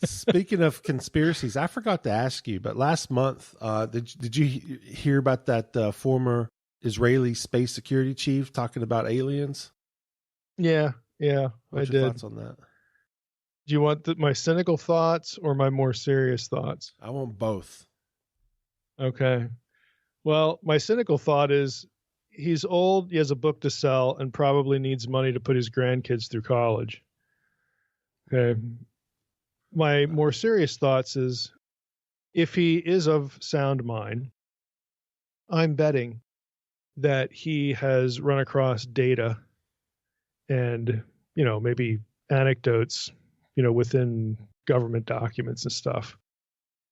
Speaking of conspiracies, I forgot to ask you, but last month, did you hear about that former Israeli space security chief talking about aliens? Yeah, What's I your did. thoughts on that? Do you want my cynical thoughts or my more serious thoughts? I want both. Okay. Well, my cynical thought is he's old, he has a book to sell, and probably needs money to put his grandkids through college. Okay. My more serious thoughts is if he is of sound mind, I'm betting that he has run across data and, maybe anecdotes, within government documents and stuff.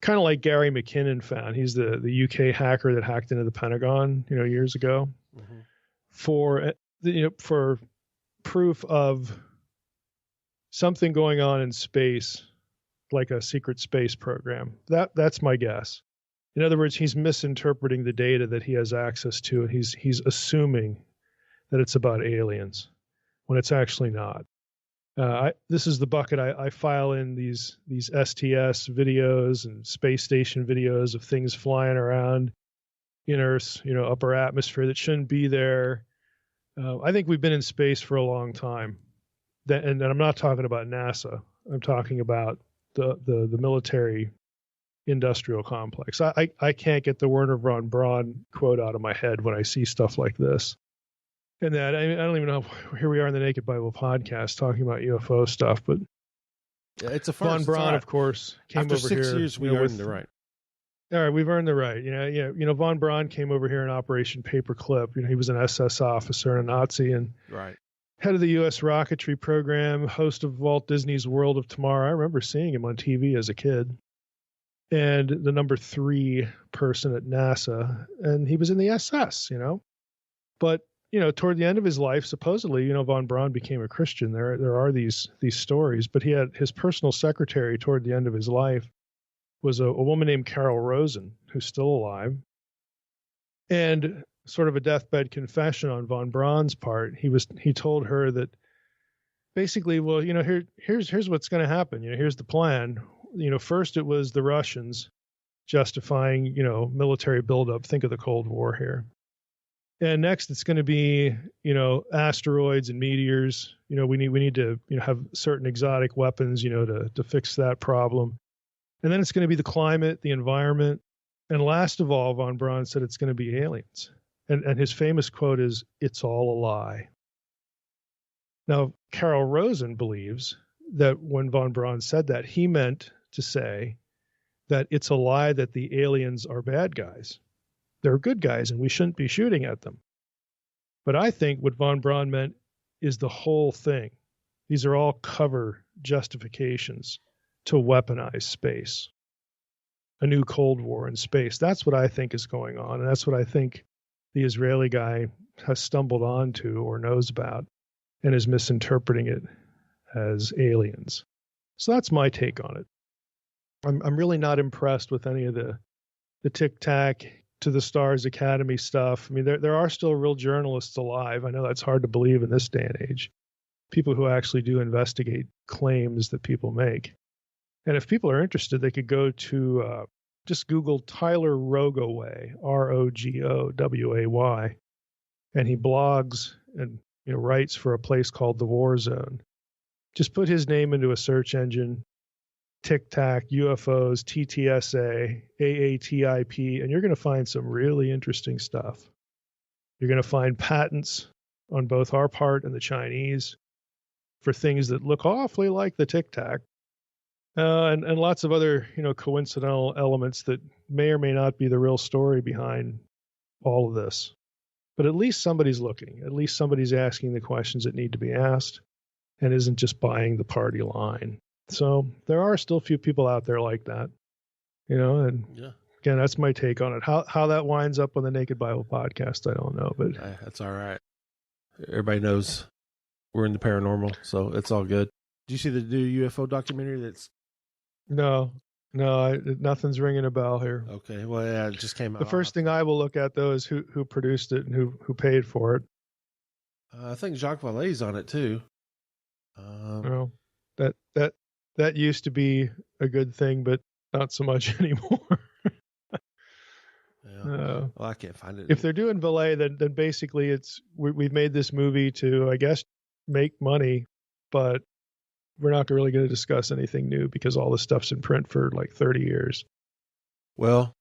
Kind of like Gary McKinnon found. He's the UK hacker that hacked into the Pentagon, years ago, for proof of something going on in space, like a secret space program. That's my guess. In other words, he's misinterpreting the data that he has access to, and he's assuming that it's about aliens when it's actually not. This is the bucket I file in these STS videos and space station videos of things flying around in Earth's upper atmosphere that shouldn't be there. I think we've been in space for a long time, and I'm not talking about NASA. I'm talking about the military industrial complex. I can't get the Werner von Braun quote out of my head when I see stuff like this. And that I don't even know. Here we are in the Naked Bible podcast talking about UFO stuff, but yeah, it's a first. Von Braun, of course, came After over here. After 6 years, we earned the right. All right, we've earned the right. Von Braun came over here in Operation Paperclip. He was an SS officer and a Nazi, and head of the U.S. rocketry program, host of Walt Disney's World of Tomorrow. I remember seeing him on TV as a kid. And the number 3 person at NASA, and he was in the SS. But toward the end of his life, supposedly, von Braun became a Christian. There are these stories, but he had his personal secretary toward the end of his life was a woman named Carol Rosen, who's still alive. And sort of a deathbed confession on von Braun's part, he told her that basically, well, here's what's going to happen. Here's the plan. First it was the Russians justifying, military buildup. Think of the Cold War here. And next, it's going to be, asteroids and meteors. We need to, have certain exotic weapons, to fix that problem. And then it's going to be the climate, the environment, and last of all, von Braun said it's going to be aliens. And his famous quote is, "It's all a lie." Now, Carol Rosen believes that when von Braun said that, he meant to say that it's a lie that the aliens are bad guys. They're good guys, and we shouldn't be shooting at them. But I think what von Braun meant is the whole thing. These are all cover justifications to weaponize space. A new Cold War in space. That's what I think is going on, and that's what I think the Israeli guy has stumbled onto or knows about and is misinterpreting it as aliens. So that's my take on it. I'm really not impressed with any of the Tic Tac to the Stars Academy stuff. I mean, there are still real journalists alive. I know that's hard to believe in this day and age. People who actually do investigate claims that people make. And if people are interested, they could go to just Google Tyler Rogoway, Rogoway, and he blogs and writes for a place called The War Zone. Just put his name into a search engine, Tic Tac, UFOs, TTSA, AATIP, and you're going to find some really interesting stuff. You're going to find patents on both our part and the Chinese for things that look awfully like the Tic Tac, and lots of other coincidental elements that may or may not be the real story behind all of this. But at least somebody's looking. At least somebody's asking the questions that need to be asked and isn't just buying the party line. So there are still a few people out there like that, and again, that's my take on it. How that winds up on the Naked Bible podcast, I don't know, but that's all right. Everybody knows we're in the paranormal, so it's all good. Did you see the new UFO documentary? No, nothing's ringing a bell here. Okay, well, yeah, it just came out. The first thing I will look at though is who produced it and who paid for it. I think Jacques Vallée's on it too. That that used to be a good thing, but not so much anymore. Well, I can't find it. If they're doing valet, then basically we've made this movie to, I guess, make money, but we're not really going to discuss anything new because all this stuff's in print for like 30 years. Well,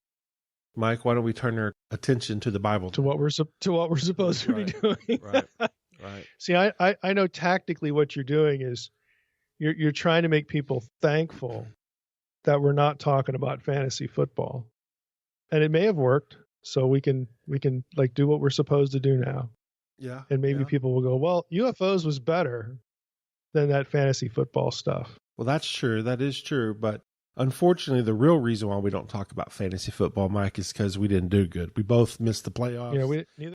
Mike, why don't we turn our attention to the Bible? To what we're supposed to be doing. Right. See, I know tactically what you're doing is you're trying to make people thankful that we're not talking about fantasy football. And it may have worked, so we can like do what we're supposed to do now. Yeah. And maybe people will go, well, UFOs was better than that fantasy football stuff. Well, that's true. That is true. But unfortunately, the real reason why we don't talk about fantasy football, Mike, is because we didn't do good. We both missed the playoffs. Neither